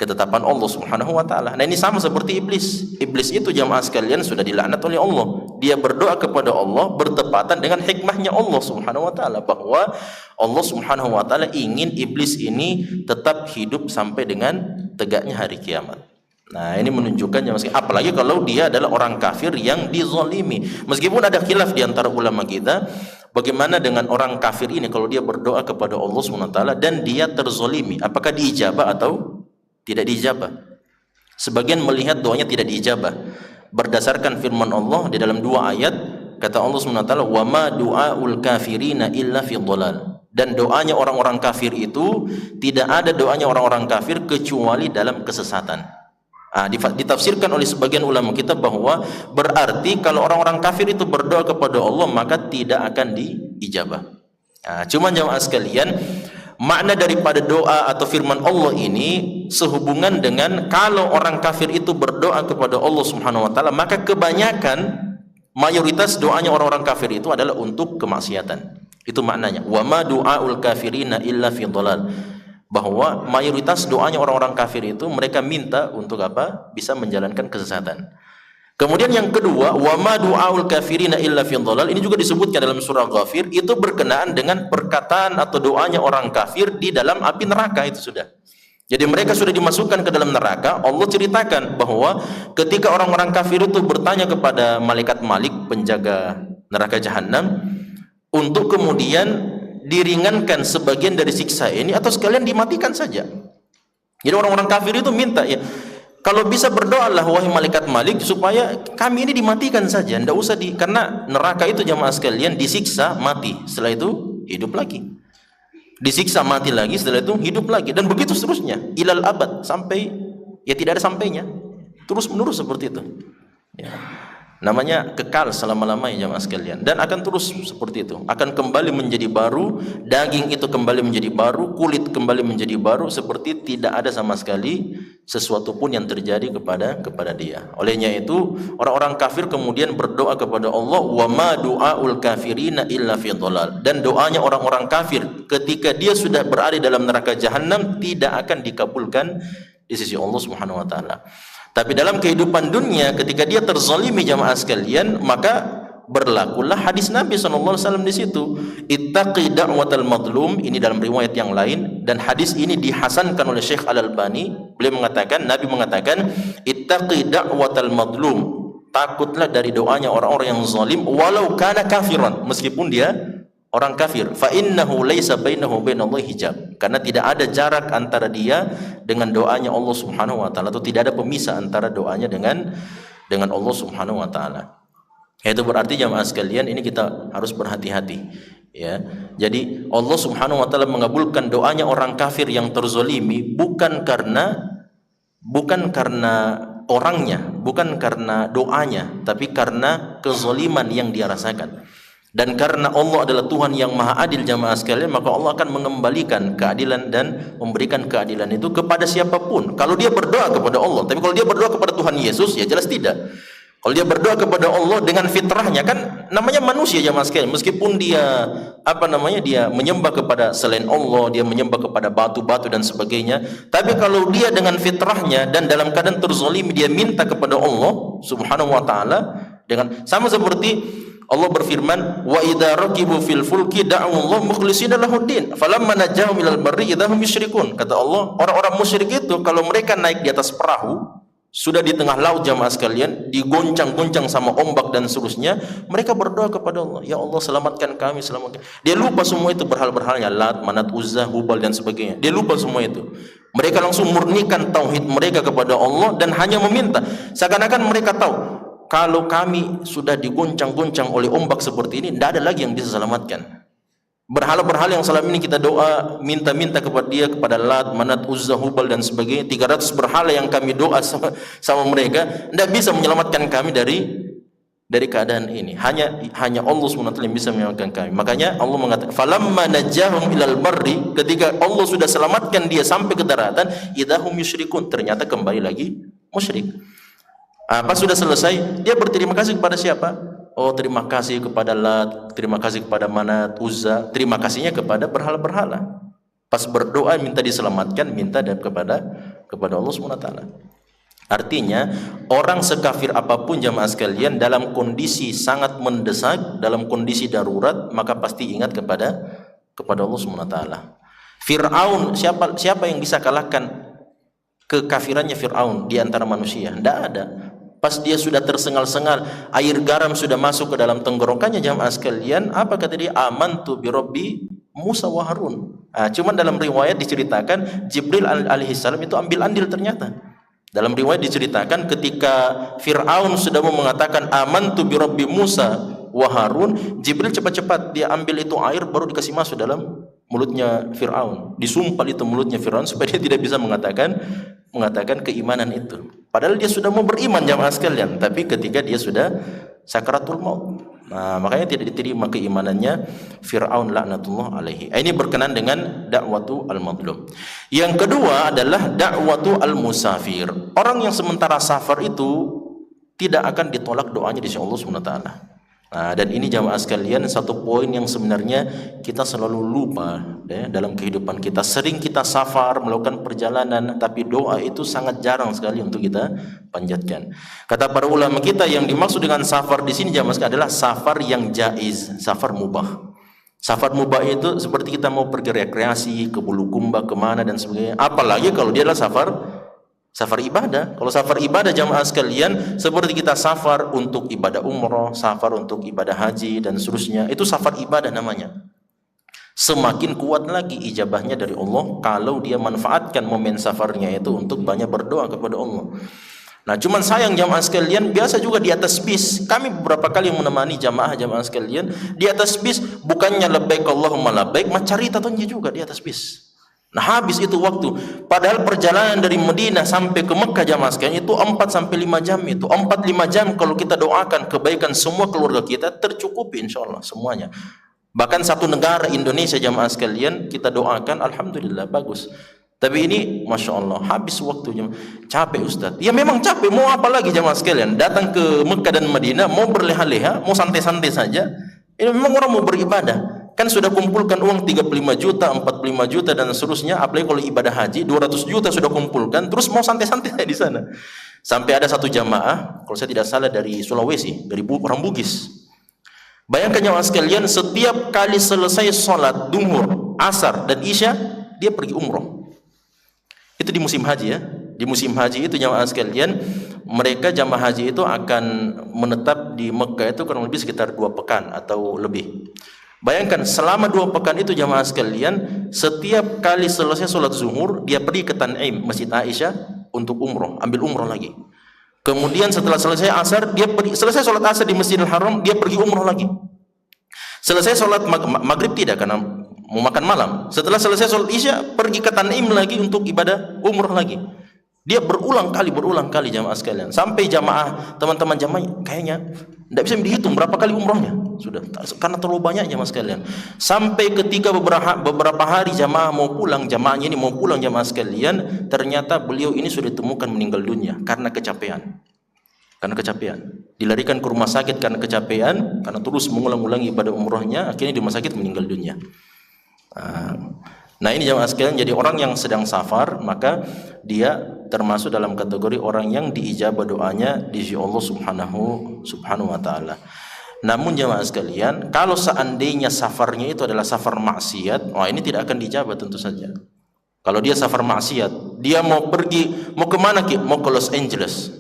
ketetapan Allah Subhanahu wa taala. Nah, ini sama seperti iblis. Iblis itu jamaah sekalian sudah dilaknat oleh Allah. Dia berdoa kepada Allah bertepatan dengan hikmahnya Allah Subhanahu wa taala, bahwa Allah Subhanahu wa taala ingin iblis ini tetap hidup sampai dengan tegaknya hari kiamat. Nah, ini menunjukkan apalagi kalau dia adalah orang kafir yang dizalimi. Meskipun ada khilaf di antara ulama kita, bagaimana dengan orang kafir ini kalau dia berdoa kepada Allah SWT dan dia terzalimi, apakah diijabah atau tidak diijabah? Sebagian melihat doanya tidak diijabah berdasarkan firman Allah di dalam dua ayat, kata Allah SWT, wa ma du'aul kafirina illa fi dhalal. Dan doanya orang-orang kafir itu, tidak ada doanya orang-orang kafir kecuali dalam kesesatan. Ditafsirkan oleh sebagian ulama kita bahwa berarti kalau orang-orang kafir itu berdoa kepada Allah maka tidak akan diijabah. Cuma jamaah sekalian, makna daripada doa atau firman Allah ini sehubungan dengan kalau orang kafir itu berdoa kepada Allah Subhanahu wa taala, maka kebanyakan mayoritas doanya orang-orang kafir itu adalah untuk kemaksiatan. Itu maknanya. Wa ma du'aul kafirina illa fi dhalal. Bahwa mayoritas doanya orang-orang kafir itu mereka minta untuk apa? Bisa menjalankan kesesatan. Kemudian yang kedua, wa ma du'aul kafirina illa fi dhalal, ini juga disebutkan dalam surah Ghafir, itu berkenaan dengan perkataan atau doanya orang kafir di dalam api neraka itu sudah. Jadi mereka sudah dimasukkan ke dalam neraka. Allah ceritakan bahwa ketika orang-orang kafir itu bertanya kepada malaikat Malik, penjaga neraka Jahannam, untuk kemudian diringankan sebagian dari siksa ini atau sekalian dimatikan saja. Jadi orang-orang kafir itu minta, ya, kalau bisa berdoalah wahai malaikat Malik supaya kami ini dimatikan saja, tidak usah karena neraka itu jamaah sekalian disiksa mati, setelah itu hidup lagi, disiksa mati lagi, setelah itu hidup lagi, dan begitu seterusnya ilal abad, sampai ya tidak ada sampainya, terus menerus seperti itu, ya. Namanya kekal selama-lamanya jamaah sekalian, dan akan terus seperti itu, akan kembali menjadi baru, daging itu kembali menjadi baru, kulit kembali menjadi baru, seperti tidak ada sama sekali sesuatu pun yang terjadi kepada dia. Olehnya itu orang-orang kafir kemudian berdoa kepada Allah, wa ma du'aul kafirina illa fi dhalal, dan doanya orang-orang kafir ketika dia sudah berada dalam neraka Jahannam tidak akan dikabulkan di sisi Allah Subhanahu wa taala. Tapi dalam kehidupan dunia ketika dia terzalimi jamaah sekalian, maka berlakulah hadis Nabi SAW di situ, ittaqi da'watal madlum. Ini dalam riwayat yang lain, dan hadis ini dihasankan oleh Syekh Al-Albani. Beliau mengatakan, Nabi mengatakan, ittaqi da'watal madlum, takutlah dari doanya orang-orang yang zalim, walau kana kafiran, meskipun dia orang kafir, fa innahu laisa bainahu bainallahi hijab, karena tidak ada jarak antara dia dengan doanya Allah Subhanahu wa taala, atau tidak ada pemisah antara doanya dengan Allah Subhanahu wa taala. Itu berarti jamaah sekalian, ini kita harus berhati-hati, ya. Jadi Allah Subhanahu wa taala mengabulkan doanya orang kafir yang terzalimi bukan karena orangnya, bukan karena doanya, tapi karena kezaliman yang dia rasakan. Dan karena Allah adalah Tuhan yang maha adil jamaah sekalian, maka Allah akan mengembalikan keadilan dan memberikan keadilan itu kepada siapapun. Kalau dia berdoa kepada Allah, tapi kalau dia berdoa kepada Tuhan Yesus, ya jelas tidak. Kalau dia berdoa kepada Allah dengan fitrahnya, kan namanya manusia jamaah sekalian, meskipun dia dia menyembah kepada selain Allah, dia menyembah kepada batu-batu dan sebagainya, tapi kalau dia dengan fitrahnya dan dalam keadaan terzalimi, dia minta kepada Allah Subhanahu wa taala, dengan sama seperti Allah berfirman, wa idza raqibu fil fulki da'u Allah mukhlishina lahuddin falamma najahum ilal barri idza hum yusyrikun. Kata Allah, orang-orang musyrik itu kalau mereka naik di atas perahu, sudah di tengah laut jamaah sekalian, digoncang-goncang sama ombak dan seterusnya, mereka berdoa kepada Allah, ya Allah selamatkan kami, selamatkan. Dia lupa semua itu berhal-berhalnya, Lat, Manat, Uzza, Hubal dan sebagainya. Dia lupa semua itu. Mereka langsung murnikan tauhid mereka kepada Allah dan hanya meminta, seakan-akan mereka tahu, kalau kami sudah digoncang-goncang oleh ombak seperti ini, tidak ada lagi yang bisa selamatkan. Berhala-berhala yang selama ini kita doa, minta-minta kepada dia, kepada Lat, Manat, Uzza, Hubal dan sebagainya, 300 berhala yang kami doa sama mereka, tidak bisa menyelamatkan kami dari keadaan ini. Hanya Allah SWT yang bisa menyelamatkan kami. Makanya Allah mengatakan, falamma najahum ilal barri, ketika Allah sudah selamatkan dia sampai ke daratan, idahum yusyrikun, ternyata kembali lagi musyrik. Pas sudah selesai, dia berterima kasih kepada siapa? Oh, terima kasih kepada Lat, terima kasih kepada Manat, Uzza, terima kasihnya kepada berhala-berhala. Pas berdoa minta diselamatkan, minta kepada Allah SWT. Artinya, orang sekafir apapun jamaah sekalian, dalam kondisi sangat mendesak, dalam kondisi darurat, maka pasti ingat kepada Allah SWT. Fir'aun, siapa yang bisa kalahkan kekafirannya Fir'aun di antara manusia? Tidak ada. Pas dia sudah tersengal-sengal, air garam sudah masuk ke dalam tenggorokannya, jamaah sekalian, apa kata dia? Amantu bi Rabbi Musa wa Harun. Cuman dalam riwayat diceritakan Jibril alaihissalam itu ambil andil ternyata. Dalam riwayat diceritakan ketika Fir'aun sudah mau mengatakan amantu bi Rabbi Musa wa Harun, Jibril cepat-cepat dia ambil itu air baru dikasih masuk dalam mulutnya Fir'aun. Disumpal itu mulutnya Fir'aun supaya dia tidak bisa mengatakan keimanan itu. Padahal dia sudah mau beriman, jamaah sekalian, tapi ketika dia sudah sakaratul maut, makanya tidak diterima keimanannya Fir'aun laknatullah alaihi. Ini berkenaan dengan dakwatu al-madlum. Yang kedua adalah dakwatu al-musafir. Orang yang sementara safar itu tidak akan ditolak doanya di sisi Allah Subhanahu wa taala. Dan ini jamaah sekalian satu poin yang sebenarnya kita selalu lupa dalam kehidupan kita. Sering kita safar melakukan perjalanan, tapi doa itu sangat jarang sekali untuk kita panjatkan. Kata para ulama kita, yang dimaksud dengan safar di sini jamaah sekalian adalah safar yang jaiz, safar mubah. Safar mubah itu seperti kita mau pergi rekreasi ke Bulukumba, kemana dan sebagainya. Apalagi kalau dia adalah safar ibadah. Kalau safar ibadah jamaah sekalian seperti kita safar untuk ibadah umroh, safar untuk ibadah haji dan seterusnya, itu safar ibadah namanya. Semakin kuat lagi ijabahnya dari Allah kalau dia manfaatkan momen safarnya itu untuk banyak berdoa kepada Allah. Nah, cuman sayang jamaah sekalian, biasa juga di atas bis. Kami beberapa kali menemani jamaah sekalian di atas bis, bukannya labbaik Allahumma labbaik, macarita tonji juga di atas bis. Nah, habis itu waktu. Padahal perjalanan dari Madinah sampai ke Mekah jamaah sekalian itu 4 sampai 5 jam itu. 4-5 jam kalau kita doakan kebaikan semua keluarga kita tercukupi insyaallah semuanya. Bahkan satu negara Indonesia jamaah sekalian kita doakan, alhamdulillah bagus. Tapi ini Masya Allah habis waktunya. Capek Ustaz. Ya memang capek, mau apa lagi jamaah sekalian? Datang ke Mekah dan Madinah mau berleha-leha, mau santai-santai saja. Ini memang orang mau beribadah. Kan sudah kumpulkan uang 35 juta, 45 juta dan seterusnya, apalagi kalau ibadah haji 200 juta sudah kumpulkan, terus mau santai-santai di sana. Sampai ada satu jamaah, kalau saya tidak salah dari Sulawesi, dari orang Bugis. Bayangkan jamaah sekalian, setiap kali selesai sholat duhur, asar dan isya, dia pergi umroh. Itu di musim haji ya. Di musim haji itu jamaah sekalian, mereka jamaah haji itu akan menetap di Mekah itu kurang lebih sekitar 2 pekan atau lebih. Bayangkan selama 2 pekan itu jamaah sekalian, setiap kali selesai sholat zuhur dia pergi ke Tan'im, Masjid Aisyah untuk umroh, ambil umroh lagi. Kemudian setelah selesai asar dia pergi, selesai sholat asar di Masjidil Haram dia pergi umroh lagi. Selesai sholat maghrib tidak, karena mau makan malam. Setelah selesai sholat isya pergi ke Tan'im lagi untuk ibadah umroh lagi. Dia berulang kali jamaah sekalian. Sampai jamaah, teman-teman jamaah kayaknya tidak bisa dihitung berapa kali umrohnya. Sudah, karena terlalu banyak jamaah sekalian. Sampai ketika beberapa hari jamaah mau pulang, jamaahnya ini mau pulang jamaah sekalian, ternyata beliau ini sudah ditemukan meninggal dunia karena kecapean. Dilarikan ke rumah sakit karena kecapean, karena terus mengulang-ulangi ibadah umrohnya, akhirnya di rumah sakit meninggal dunia. Nah ini jamaah sekalian, jadi orang yang sedang safar maka dia termasuk dalam kategori orang yang diijabah doanya di sisi Allah subhanahu wa ta'ala. Namun jamaah sekalian, kalau seandainya safarnya itu adalah safar maksiat, ini tidak akan dijabah tentu saja. Kalau dia safar maksiat, dia mau pergi, mau kemana Ki? Mau ke Los Angeles.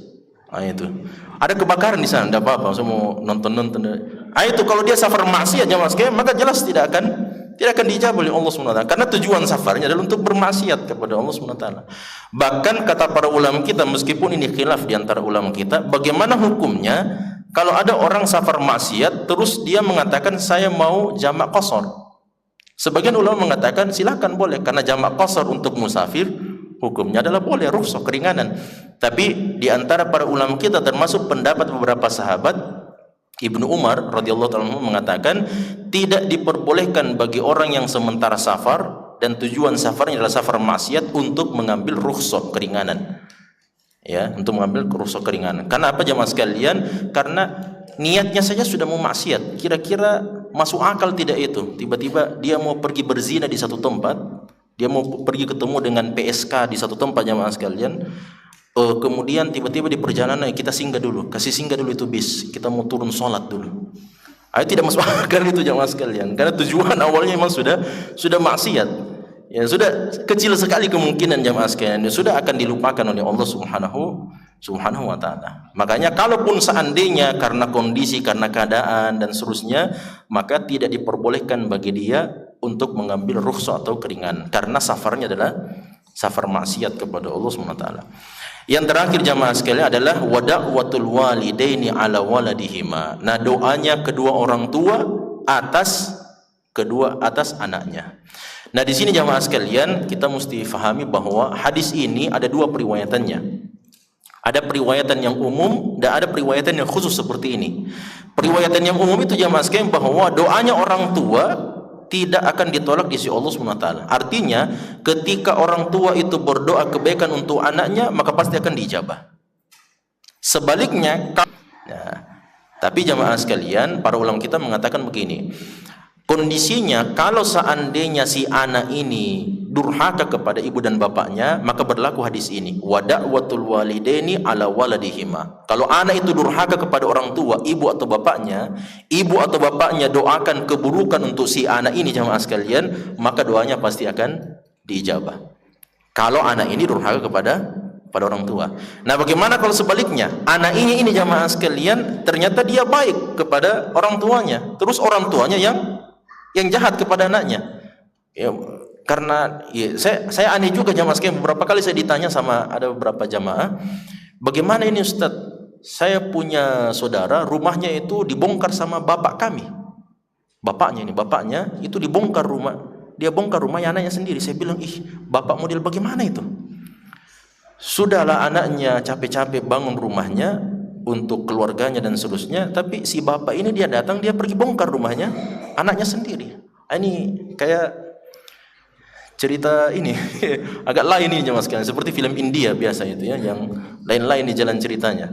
Itu ada kebakaran di sana, tidak apa-apa, saya mau nonton. Itu kalau dia safar maksiat jamaah sekalian, maka jelas tidak akan dijabah oleh Allah SWT, karena tujuan safarnya adalah untuk bermaksiat kepada Allah SWT. Bahkan kata para ulama kita, meskipun ini khilaf di antara ulama kita, bagaimana hukumnya kalau ada orang safar maksiat terus dia mengatakan saya mau jamak qasar. Sebagian ulama mengatakan silakan boleh, karena jamak qasar untuk musafir hukumnya adalah boleh, rukhsah, keringanan. Tapi di antara para ulama kita termasuk pendapat beberapa sahabat, Ibnu Umar radhiyallahu ta'ala mengatakan tidak diperbolehkan bagi orang yang sementara safar dan tujuan safarnya adalah safar maksiat untuk mengambil rukhsah, keringanan. Ya, untuk mengambil rukhsah keringanan. Karena apa jamaah sekalian? Karena niatnya saja sudah mau maksiat. Kira-kira masuk akal tidak itu? Tiba-tiba dia mau pergi berzina di satu tempat, dia mau pergi ketemu dengan PSK di satu tempat jamaah sekalian. Kemudian tiba-tiba di perjalanan kita singgah dulu, kasih singgah dulu itu bis, kita mau turun sholat dulu. Tidak masuk akal itu jamaah sekalian, karena tujuan awalnya memang sudah maksiat. Ya sudah kecil sekali kemungkinan jamaah sekalian, sudah akan dilupakan oleh Allah Subhanahu wa taala. Makanya kalaupun seandainya karena kondisi, karena keadaan dan seterusnya, maka tidak diperbolehkan bagi dia untuk mengambil rukhsah atau keringan karena safarnya adalah safar maksiat kepada Allah Subhanahu wa taala. Yang terakhir jamaah sekalian adalah wada'watul walidaini ala waladihima. Nah, doanya kedua orang tua atas anaknya. Nah, di sini jamaah sekalian kita mesti fahami bahwa hadis ini ada dua periwayatannya. Ada periwayatan yang umum dan ada periwayatan yang khusus seperti ini. Periwayatan yang umum itu jamaah sekalian bahwa doanya orang tua tidak akan ditolak di sisi Allah SWT. Artinya ketika orang tua itu berdoa kebaikan untuk anaknya, maka pasti akan diijabah. Sebaliknya, tapi jamaah sekalian, para ulama kita mengatakan begini, kondisinya kalau seandainya si anak ini durhaka kepada ibu dan bapaknya, maka berlaku hadis ini, wada'watul walidaini ala waladihima. Kalau anak itu durhaka kepada orang tua, ibu atau bapaknya doakan keburukan untuk si anak ini jamaah sekalian, maka doanya pasti akan diijabah. Kalau anak ini durhaka kepada orang tua. Nah, bagaimana kalau sebaliknya? Anak ini jamaah sekalian ternyata dia baik kepada orang tuanya, terus orang tuanya yang jahat kepada anaknya. Ya, karena ya, saya aneh juga jamaah sekalian, beberapa kali saya ditanya sama ada beberapa jamaah, bagaimana ini Ustaz? Saya punya saudara, rumahnya itu dibongkar sama bapak kami. Bapaknya itu dibongkar rumah. Dia bongkar rumahnya anaknya sendiri. Saya bilang, bapak model bagaimana itu? Sudahlah anaknya capek-capek bangun rumahnya untuk keluarganya dan seterusnya, tapi si bapak ini dia datang, dia pergi bongkar rumahnya anaknya sendiri. Ini kayak cerita ini agak lain ini jemaah sekalian, seperti film India biasa itu ya, yang lain-lain di jalan ceritanya.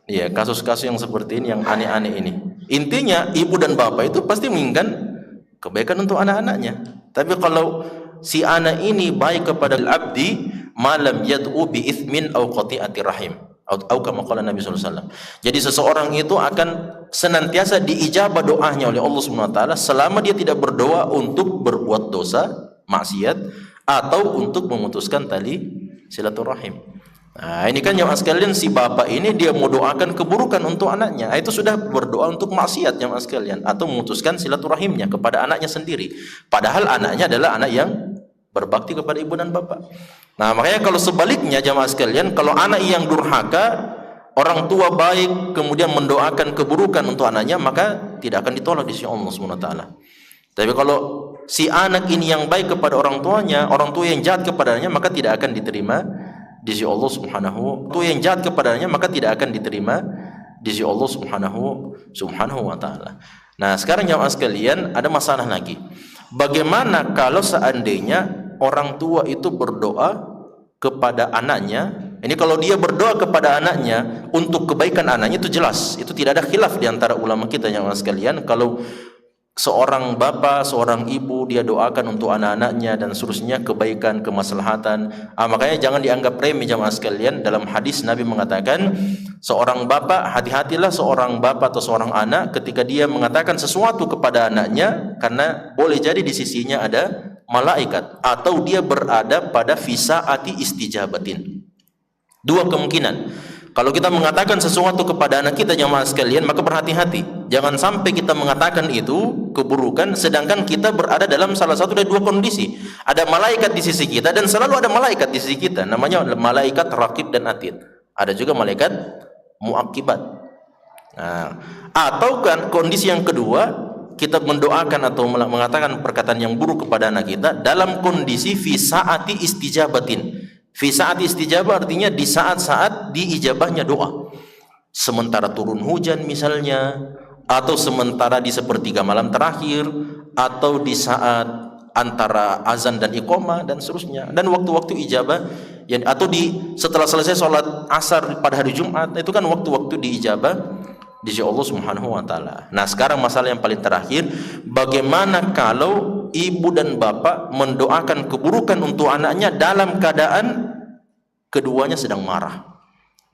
Ya, kasus-kasus yang seperti ini, yang aneh-aneh ini. Intinya ibu dan bapak itu pasti menginginkan kebaikan untuk anak-anaknya. Tapi kalau si anak ini baik kepada al-abdi, malam yad'u bi itsmin aw qati'ati rahim, atau kama qala Nabi sallallahu alaihi wasallam. Jadi seseorang itu akan senantiasa diijabah doanya oleh Allah Subhanahu wa taala selama dia tidak berdoa untuk berbuat dosa, maksiat, atau untuk memutuskan tali silaturahim. Nah, ini kan jemaah sekalian, si bapak ini dia mau doakan keburukan untuk anaknya. Itu sudah berdoa untuk maksiat jemaah sekalian, atau memutuskan silaturahimnya kepada anaknya sendiri. Padahal anaknya adalah anak yang berbakti kepada ibu dan bapak. Nah, makanya kalau sebaliknya jamaah sekalian, kalau anak yang durhaka, orang tua baik kemudian mendoakan keburukan untuk anaknya, maka tidak akan ditolak di sisi Allah Subhanahu wa taala. Tapi kalau si anak ini yang baik kepada orang tuanya, orang tua yang jahat kepadanya, maka tidak akan diterima di sisi Allah Subhanahu wa taala. Nah, sekarang jamaah sekalian, ada masalah lagi. Bagaimana kalau seandainya orang tua itu berdoa kepada anaknya? Ini kalau dia berdoa kepada anaknya untuk kebaikan anaknya, itu jelas, itu tidak ada khilaf di antara ulama kita jamaah sekalian. Kalau seorang bapak, seorang ibu dia doakan untuk anak-anaknya dan seterusnya kebaikan, kemaslahatan, makanya jangan dianggap remeh jamaah sekalian. Dalam hadis Nabi mengatakan, seorang bapak, hati-hatilah seorang bapak atau seorang anak ketika dia mengatakan sesuatu kepada anaknya, karena boleh jadi di sisinya ada malaikat atau dia berada pada fisaati istijabatin. Dua kemungkinan. Kalau kita mengatakan sesuatu kepada anak kita jamaah sekalian, maka berhati-hati. Jangan sampai kita mengatakan itu keburukan sedangkan kita berada dalam salah satu dari dua kondisi. Ada malaikat di sisi kita dan selalu ada malaikat di sisi kita. Namanya malaikat raqib dan atid. Ada juga malaikat muaqibat. Nah, atau kan kondisi yang kedua, kita mendoakan atau mengatakan perkataan yang buruk kepada anak kita dalam kondisi fi saati istijabatin. Fi saati istijabah artinya di saat-saat diijabahnya doa. Sementara turun hujan misalnya, atau sementara di sepertiga malam terakhir, atau di saat antara azan dan iqamah dan seterusnya, dan waktu-waktu ijabah atau setelah selesai sholat asar pada hari Jumat, itu kan waktu-waktu diijabah di sisi Allah Subhanahu wa taala. Nah, sekarang masalah yang paling terakhir, bagaimana kalau ibu dan bapak mendoakan keburukan untuk anaknya dalam keadaan keduanya sedang marah?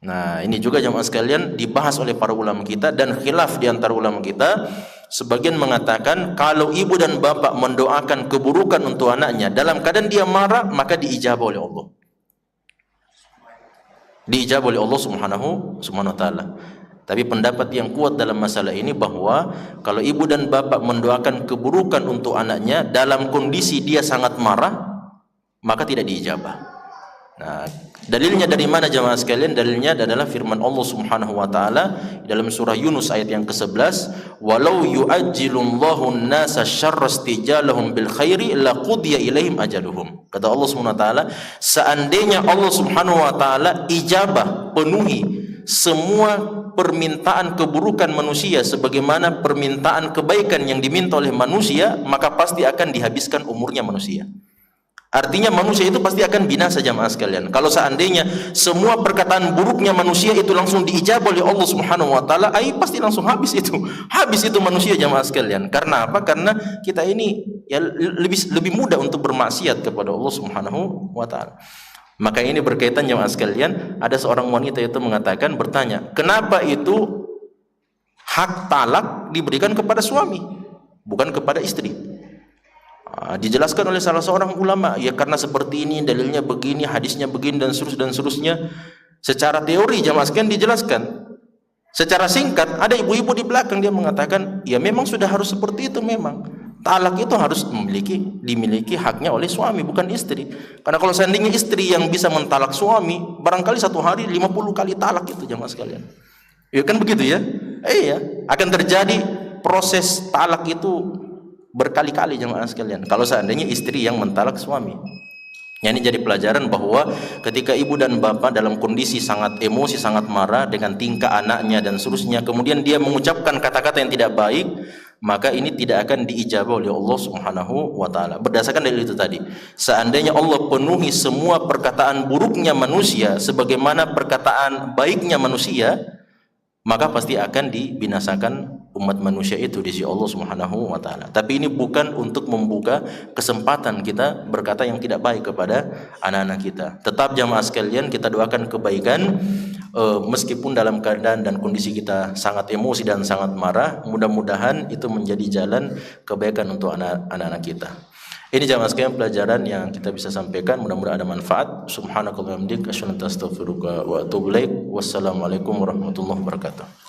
Nah, ini juga jemaah sekalian dibahas oleh para ulama kita dan khilaf di antara ulama kita. Sebagian mengatakan kalau ibu dan bapak mendoakan keburukan untuk anaknya dalam keadaan dia marah, maka diijabah oleh Allah. Diijabah oleh Allah Subhanahu wa taala. Tapi pendapat yang kuat dalam masalah ini bahwa kalau ibu dan bapak mendoakan keburukan untuk anaknya dalam kondisi dia sangat marah, maka tidak diijabah. Nah, dalilnya dari mana jemaah sekalian? Dalilnya adalah firman Allah Subhanahu wa taala dalam surah Yunus ayat yang ke-11, "Walau yu'ajjilullahu an-nasa syarra istijalahum bil khairi laqudiya ilaihim ajaluhum." Kata Allah Subhanahu wa taala, seandainya Allah Subhanahu wa taala ijabah, penuhi semua permintaan keburukan manusia sebagaimana permintaan kebaikan yang diminta oleh manusia, maka pasti akan dihabiskan umurnya manusia. Artinya manusia itu pasti akan binasa jamaah sekalian. Kalau seandainya semua perkataan buruknya manusia itu langsung diijabah oleh Allah Subhanahu wa taala, pasti langsung habis itu. Habis itu manusia jamaah sekalian. Karena apa? Karena kita ini ya lebih mudah untuk bermaksiat kepada Allah Subhanahu wa taala. Maka ini berkaitan jamaah sekalian, ada seorang wanita itu mengatakan, bertanya, kenapa itu hak talak diberikan kepada suami, bukan kepada istri? Dijelaskan oleh salah seorang ulama, ya karena seperti ini, dalilnya begini, hadisnya begini, dan seterusnya. Secara teori jamaah sekalian dijelaskan. Secara singkat, ada ibu-ibu di belakang dia mengatakan, ya memang sudah harus seperti itu memang. Talak itu harus dimiliki haknya oleh suami, bukan istri. Karena kalau seandainya istri yang bisa mentalak suami, barangkali satu hari 50 kali talak itu jamaah sekalian. Ya kan begitu ya? Iya, akan terjadi proses talak itu berkali-kali jemaah sekalian kalau seandainya istri yang mentalak suami. Ini jadi pelajaran bahwa ketika ibu dan bapak dalam kondisi sangat emosi, sangat marah dengan tingkah anaknya dan seterusnya, kemudian dia mengucapkan kata-kata yang tidak baik, maka ini tidak akan diijabah oleh Allah Subhanahu wa taala. Berdasarkan dari itu tadi, seandainya Allah penuhi semua perkataan buruknya manusia sebagaimana perkataan baiknya manusia, maka pasti akan dibinasakan umat manusia itu di sisi Allah Subhanahu wa taala. Tapi ini bukan untuk membuka kesempatan kita berkata yang tidak baik kepada anak-anak kita. Tetap jamaah sekalian kita doakan kebaikan meskipun dalam keadaan dan kondisi kita sangat emosi dan sangat marah. Mudah-mudahan itu menjadi jalan kebaikan untuk anak-anak kita. Ini jamaah sekalian pelajaran yang kita bisa sampaikan, mudah-mudahan ada manfaat. Subhanakallahumma wa bihamdika asyhadu an la ilaha illa anta astaghfiruka wa atubu ilaik. Wassalamualaikum warahmatullahi wabarakatuh.